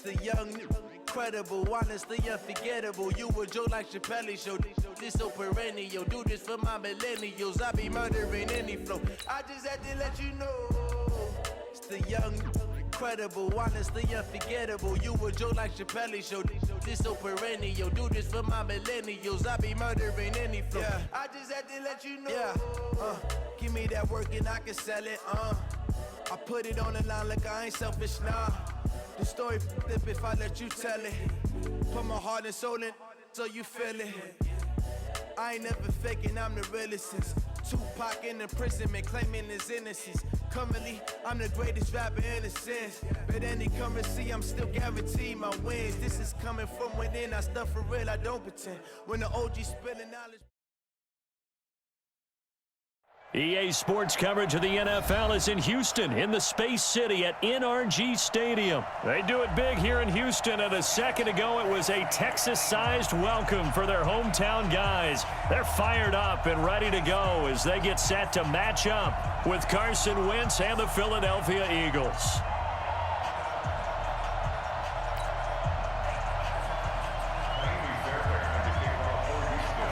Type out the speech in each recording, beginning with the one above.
The young, incredible, honestly unforgettable. You a joke like Chappelle Show. This so perennial. Do this for my millennials. I be murdering any flow. I just had to let you know. It's the young, incredible, honestly unforgettable. You a joke like Chappelle Show. This so perennial. Do this for my millennials. I be murdering any flow. Yeah. I just had to let you know. Yeah. Give me that work and I can sell it. I put it on the line like I ain't selfish, nah. The story flip if I let you tell it. Put my heart and soul in so you feel it. I ain't never faking, I'm the realest since Tupac in imprisonment, claiming his innocence. Currently, I'm the greatest rapper in a sense. But any currency, I'm still guaranteed my wins. This is coming from within, I stuff for real, I don't pretend. When the OG spilling knowledge. EA Sports coverage of the NFL is in Houston, in the Space City at NRG Stadium. They do it big here in Houston, and a second ago it was a Texas-sized welcome for their hometown guys. They're fired up and ready to go as they get set to match up with Carson Wentz and the Philadelphia Eagles.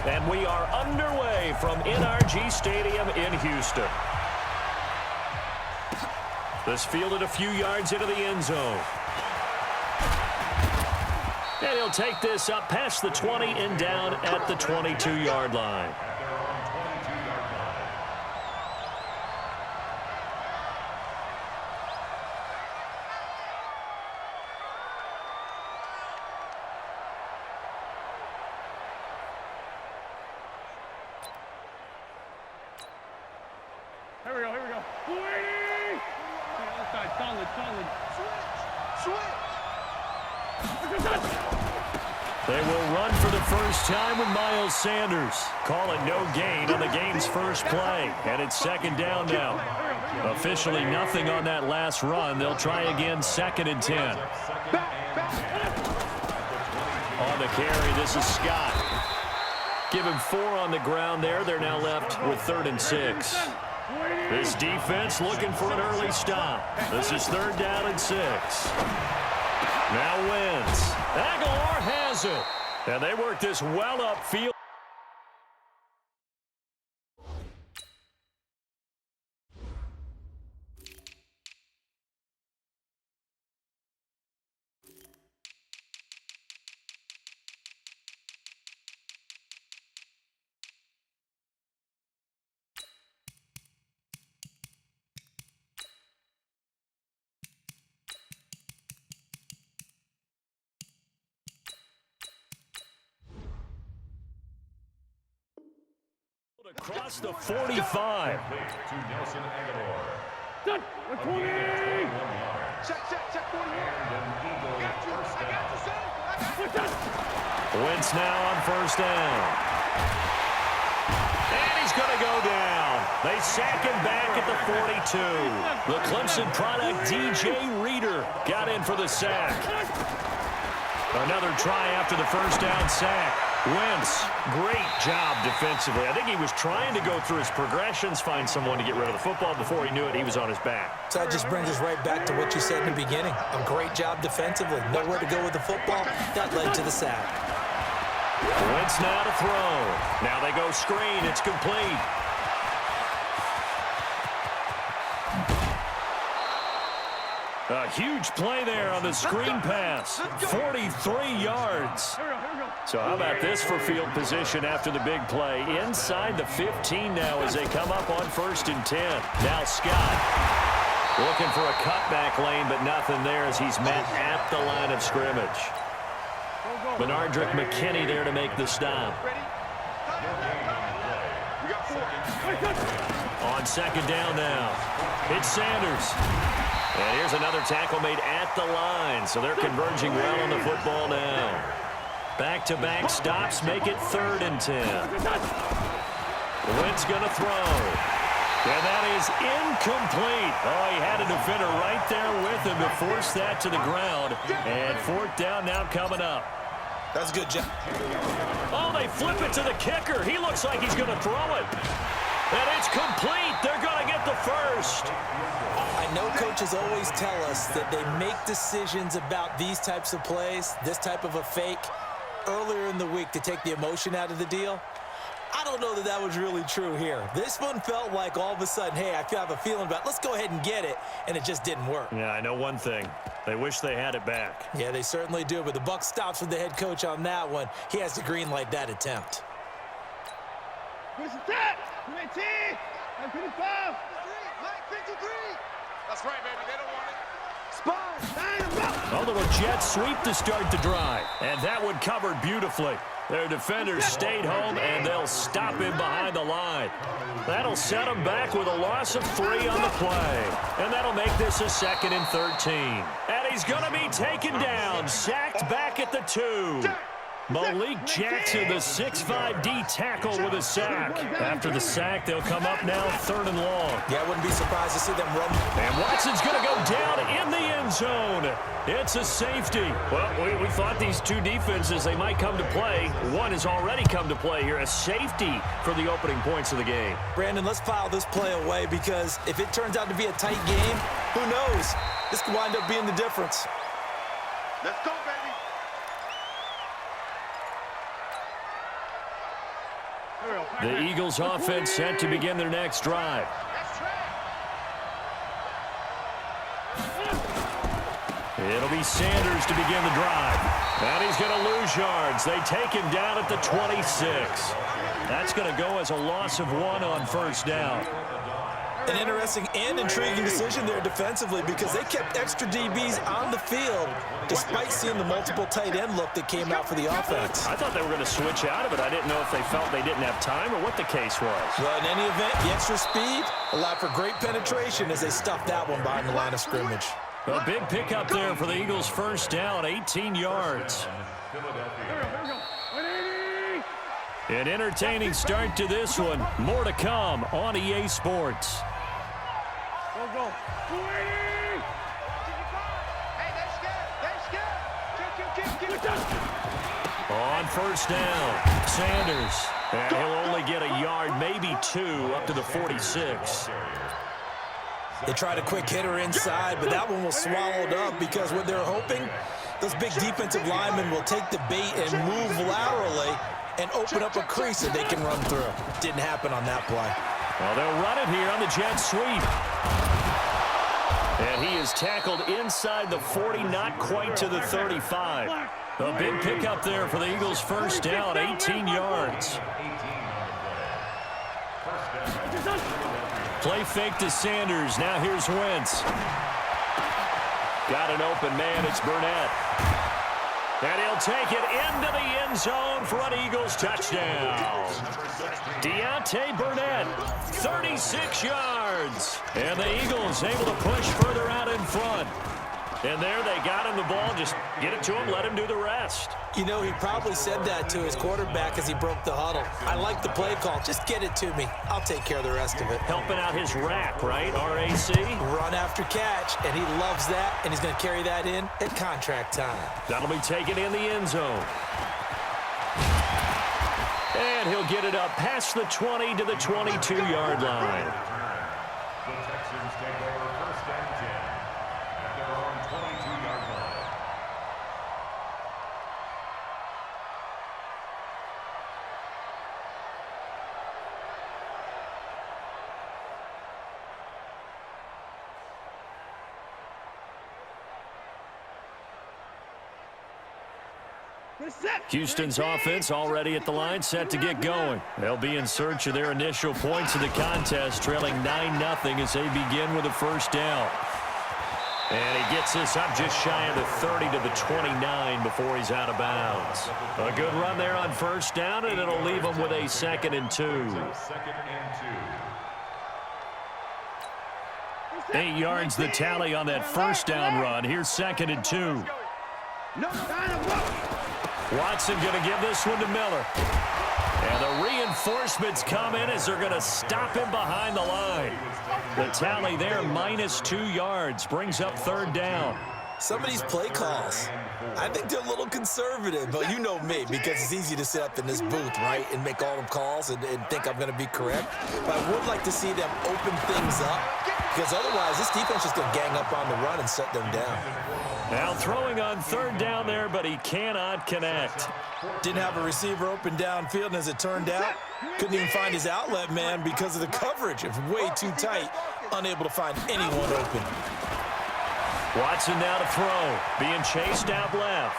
And we are underway from NRG Stadium in Houston. This fielded a few yards into the end zone. And he'll take this up past the 20 and down at the 22-yard line. Here we go. Solid. Switch. They will run for the first time with Miles Sanders. Call it no gain on the game's first play. And it's second down now. Officially nothing on that last run. They'll try again, 2nd and 10. On the carry, this is Scott. Give him 4 on the ground there. They're now left with 3rd and 6. This defense looking for an early stop. This is 3rd down and 6. Now Wentz. Aguilar has it. And they work this well upfield. Across the 45. Check 20. Wentz now on 1st down. And he's going to go down. They sack him back at the 42. The Clemson product, DJ Reader, got in for the sack. Another try after the 1st down sack. Wentz, great job defensively. I think he was trying to go through his progressions, find someone to get rid of the football. Before he knew it, he was on his back. So that just brings us right back to what you said in the beginning. A great job defensively. Nowhere to go with the football. That led to the sack. Wentz now to throw. Now they go screen. It's complete. A huge play there on the screen pass. 43 yards. So how about this for field position after the big play? Inside the 15 now as they come up on 1st and 10. Now Scott looking for a cutback lane, but nothing there as he's met at the line of scrimmage. Benardrick McKinney there to make the stop. On 2nd down now. It's Sanders. And here's another tackle made at the line. So they're converging well on the football now. Back-to-back stops make it 3rd and 10. Wentz going to throw. And that is incomplete. Oh, he had a defender right there with him to force that to the ground. And 4th down now coming up. That's a good job. Oh, they flip it to the kicker. He looks like he's going to throw it. And it's complete. They're going to get the first. I I know coaches always tell us that they make decisions about these types of plays, this type of a fake, earlier in the week to take the emotion out of the deal. I don't know that that was really true here. This one felt like all of a sudden, hey, I have a feeling about it. Let's go ahead and get it, and it just didn't work. Yeah, I know one thing. They wish they had it back. Yeah, they certainly do, but the buck stops with the head coach on that one. He has to green light that attempt. That's right, baby. They don't want it. A little jet sweep to start the drive, and that one covered beautifully. Their defenders stayed home, and they'll stop him behind the line. That'll set him back with a loss of 3 on the play, and that'll make this a 2nd and 13. And he's going to be taken down, sacked back at the 2. Malik Jackson, the 6'5" D tackle with a sack. After the sack, they'll come up now 3rd and long. Yeah, I wouldn't be surprised to see them run. And Watson's going to go down in the end zone. It's a safety. Well, we thought these two defenses, they might come to play. One has already come to play here, a safety for the opening points of the game. Brandon, let's file this play away because if it turns out to be a tight game, who knows? This could wind up being the difference. Let's go, baby. The Eagles offense set to begin their next drive. It'll be Sanders to begin the drive. And he's going to lose yards. They take him down at the 26. That's going to go as a loss of 1 on 1st down. An interesting and intriguing decision there defensively because they kept extra DBs on the field despite seeing the multiple tight end look that came out for the offense. I thought they were going to switch out of it. I didn't know if they felt they didn't have time or what the case was. Well, in any event, the extra speed allowed for great penetration as they stuffed that one behind the line of scrimmage. A big pickup there for the Eagles' 1st down, 18 yards. An entertaining start to this one. More to come on EA Sports. Go. On 1st down, Sanders. And he'll only get a yard, maybe 2, up to the 46. They tried a quick hitter inside, but that one was swallowed up because what they're hoping, those big defensive linemen will take the bait and move laterally and open up a crease that they can run through. Didn't happen on that play. Well, they'll run it here on the jet sweep. And he is tackled inside the 40, not quite to the 35. A big pickup there for the Eagles' 1st down, 18 yards. Play fake to Sanders. Now here's Wentz. Got an open man. It's Burnett. And he'll take it into the end zone for an Eagles touchdown. Deontay Burnett, 36 yards. And the Eagles able to push further out in front. And there they got him the ball. Just get it to him, let him do the rest. You know, he probably said that to his quarterback as he broke the huddle. I like the play call. Just get it to me. I'll take care of the rest of it. Helping out his RAC, right? RAC? Run after catch, and he loves that, and he's going to carry that in at contract time. That'll be taken in the end zone. And he'll get it up past the 20 to the 22-yard line. The Texans take over 1st and 10 at their own 22-yard line. Houston's offense already at the line, set to get going. They'll be in search of their initial points of the contest, trailing 9-0 as they begin with a 1st down. And he gets this up just shy of the 30 to the 29 before he's out of bounds. A good run there on 1st down, and it'll leave him with a 2nd and 2. 8 yards the tally on that 1st down run. Here's 2nd and 2. Watson going to give this one to Miller. And the reinforcements come in as they're going to stop him behind the line. The tally there, -2 yards, brings up 3rd down. Some of these play calls, I think they're a little conservative, but you know me, because it's easy to sit up in this booth, right, and make all the calls and think I'm going to be correct. But I would like to see them open things up, because otherwise this defense is going to gang up on the run and shut them down. Now throwing on third down there, but he cannot connect. Didn't have a receiver open downfield, and as it turned out, couldn't even find his outlet man because of the coverage. It was way too tight, unable to find anyone open. Watson now to throw, being chased out left.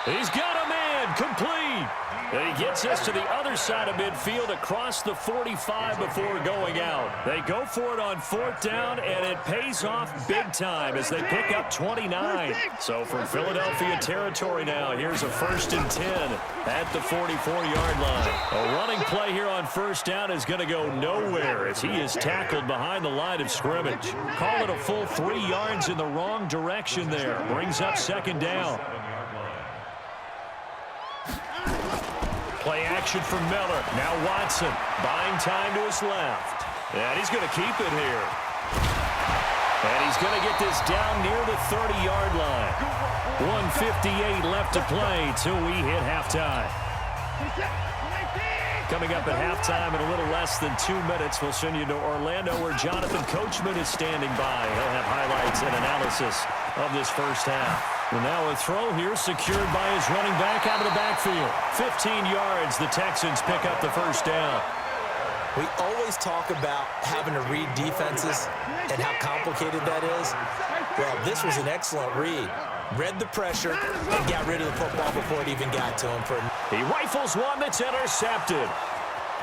He's got a man, complete. And he gets us to the other side of midfield across the 45 before going out. They go for it on fourth down, and it pays off big time as they pick up 29. So from Philadelphia territory now, here's a 1st and 10 at the 44-yard line. A running play here on first down is going to go nowhere as he is tackled behind the line of scrimmage. Call it a full 3 yards in the wrong direction there. Brings up 2nd down. Play action from Miller. Now Watson buying time to his left. And he's going to keep it here. And he's going to get this down near the 30-yard line. 1:58 left to play till we hit halftime. Coming up at halftime in a little less than 2 minutes, we'll send you to Orlando where Jonathan Coachman is standing by. He'll have highlights and analysis of this first half. Well, now a throw here secured by his running back out of the backfield. 15 yards, the Texans pick up the first down. We always talk about having to read defenses and how complicated that is. Well, this was an excellent read. Read the pressure and got rid of the football before it even got to him. He rifles one that's intercepted.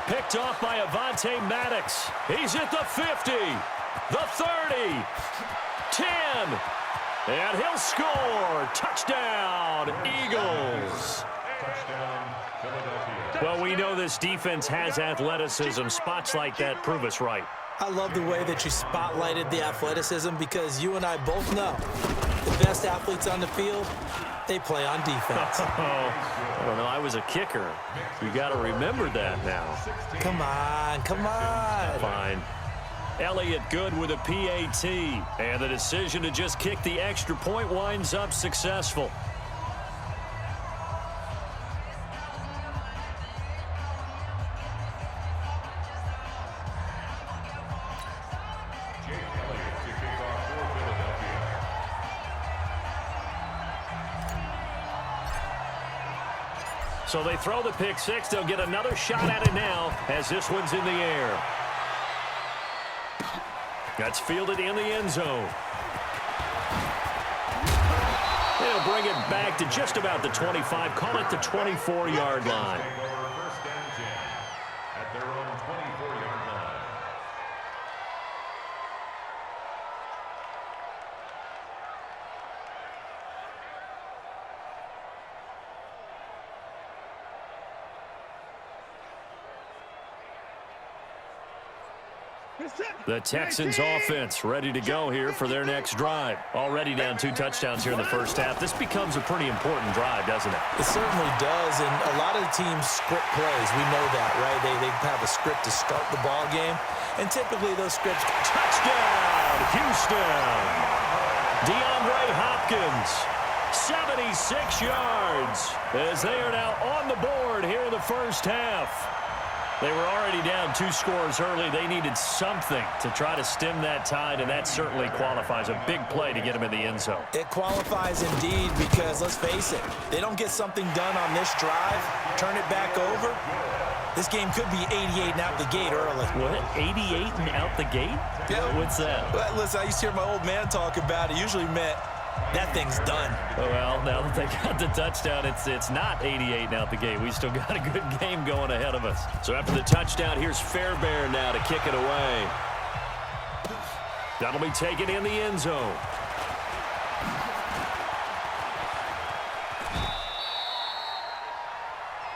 Picked off by Avonte Maddox. He's at the 50, the 30, 10. And he'll score. Touchdown, Eagles. Touchdown, Philadelphia. Well, we know this defense has athleticism. Spots like that prove us right. I love the way that you spotlighted the athleticism because you and I both know the best athletes on the field, they play on defense. I don't know. I was a kicker. You got to remember that now. Come on, come on. Fine. Elliott good with a PAT, and the decision to just kick the extra point winds up successful. So they throw the pick six. They'll get another shot at it now as this one's in the air. That's fielded in the end zone. They'll bring it back to just about the 25. Call it the 24-yard line. First and 10 at their own 24-yard line. The Texans offense ready to go here for their next drive. Already down 2 touchdowns here in the first half. This becomes a pretty important drive, doesn't it? It certainly does, and a lot of the teams script plays. We know that, right? They have a script to start the ball game, and typically those scripts. Touchdown, Houston! DeAndre Hopkins, 76 yards, as they are now on the board here in the first half. They were already down 2 scores early. They needed something to try to stem that tide, and that certainly qualifies. A big play to get them in the end zone. It qualifies indeed because, let's face it, they don't get something done on this drive, turn it back over, this game could be 88 and out the gate early. What? 88 and out the gate? Yeah. What's that? Well, listen, I used to hear my old man talk about it. Usually meant that thing's done. Well, now that they got the touchdown, it's not 88 and out the gate. We still got a good game going ahead of us. So after the touchdown, here's Fairbairn now to kick it away. That'll be taken in the end zone.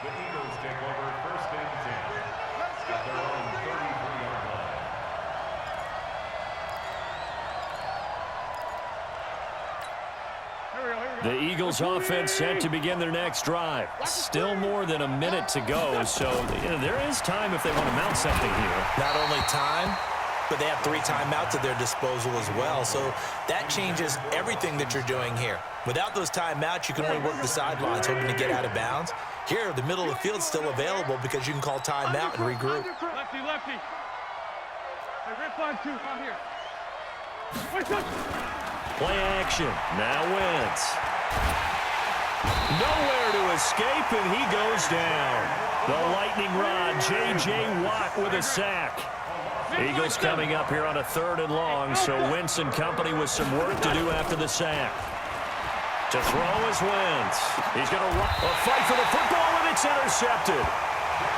The Eagles take over first and 10 at their own 33-yard line. The Eagles offense set to begin their next drive. Still more than a minute to go, so there is time if they want to mount something here. Not only time, but they have 3 timeouts at their disposal as well. So that changes everything that you're doing here. Without those timeouts, you can only work the sidelines, hoping to get out of bounds. Here, the middle of the field's still available because you can call timeout and regroup. Lefty, lefty. Hey, rip on 2, out here. Play action. Now Wentz. Nowhere to escape, and he goes down. The lightning rod, J.J. Watt with a sack. Eagles coming up here on a 3rd and long, so Wentz and company with some work to do after the sack. To throw is Wentz. He's going to fight for the football, and it's intercepted.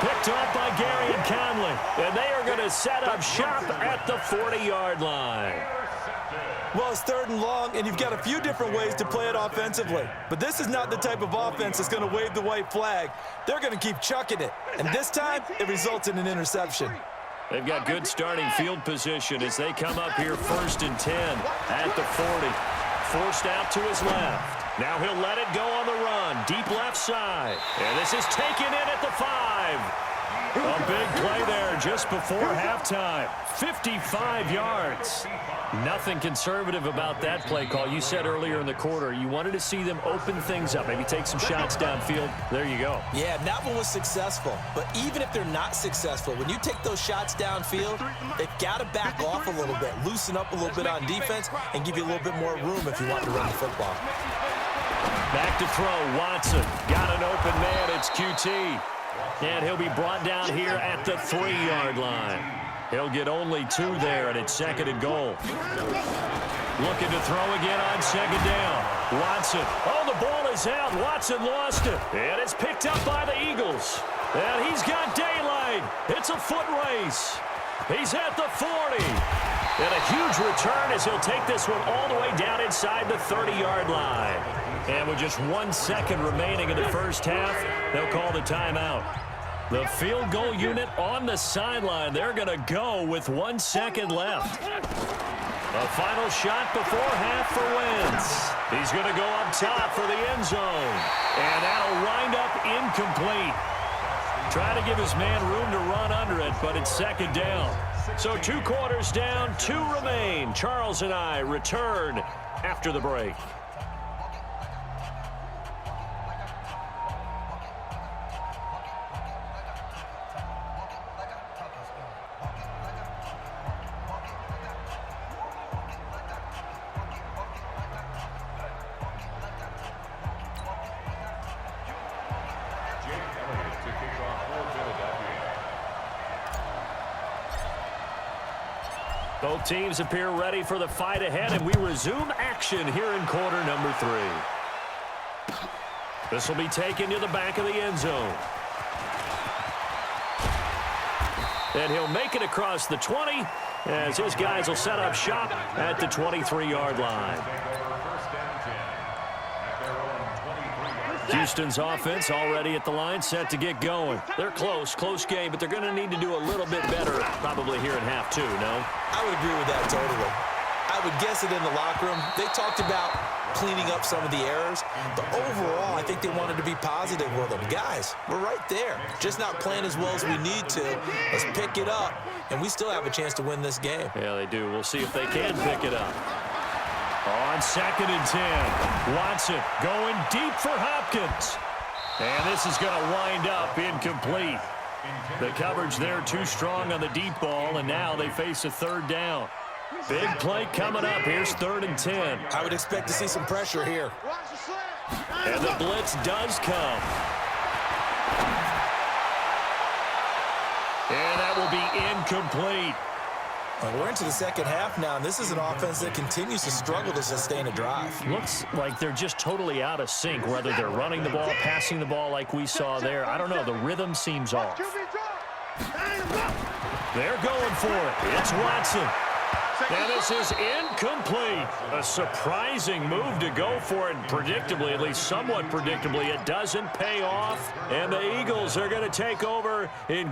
Picked off by Gary and Conley, and they are going to set up shop at the 40-yard line. Well, it's 3rd and long, and you've got a few different ways to play it offensively. But this is not the type of offense that's going to wave the white flag. They're going to keep chucking it. And this time, it results in an interception. They've got good starting field position as they come up here 1st and 10 at the 40. Forced out to his left. Now he'll let it go on the run. Deep left side. And this is taken in at the 5. A big play there just before halftime. 55 yards. Nothing conservative about that play call. You said earlier in the quarter you wanted to see them open things up, maybe take some shots downfield. There you go. Yeah, that one was successful. But even if they're not successful, when you take those shots downfield, they've got to back off a little bit, loosen up a little bit on defense, and give you a little bit more room if you want to run the football. Back to throw, Watson. Got an open man, it's QT. And he'll be brought down here at the 3-yard line. He'll get only 2 there, and it's 2nd and goal. Looking to throw again on 2nd down. Watson. Oh, the ball is out. Watson lost it. And it's picked up by the Eagles. And he's got daylight. It's a foot race. He's at the 40. And a huge return as he'll take this one all the way down inside the 30-yard line. And with just 1 second remaining in the first half, they'll call the timeout. The field goal unit on the sideline. They're going to go with 1 second left. A final shot before half for Wentz. He's going to go up top for the end zone. And that'll wind up incomplete. Trying to give his man room to run under it, but it's 2nd down. So 2 quarters down, 2 remain. Charles and I return after the break. Both teams appear ready for the fight ahead, and we resume action here in quarter number 3. This will be taken to the back of the end zone. And he'll make it across the 20 as his guys will set up shop at the 23-yard line. Houston's offense already at the line, set to get going. They're close game, but they're going to need to do a little bit better probably here in half 2, no? I would agree with that totally. I would guess it in the locker room. They talked about cleaning up some of the errors, but overall, I think they wanted to be positive with them. Guys, we're right there. Just not playing as well as we need to. Let's pick it up, and we still have a chance to win this game. Yeah, they do. We'll see if they can pick it up. On 2nd and 10, Watson going deep for Hopkins. And this is going to wind up incomplete. The coverage there too strong on the deep ball, and now they face a 3rd down. Big play coming up. Here's 3rd and 10. I would expect to see some pressure here. And the blitz does come. And that will be incomplete. Well, we're into the 2nd half now, and this is an offense that continues to struggle to sustain a drive. Looks like they're just totally out of sync, whether they're running the ball, passing the ball like we saw there. I don't know. The rhythm seems off. They're going for it. It's Watson. And this is incomplete. A surprising move to go for it. Predictably, at least somewhat predictably, it doesn't pay off. And the Eagles are going to take over in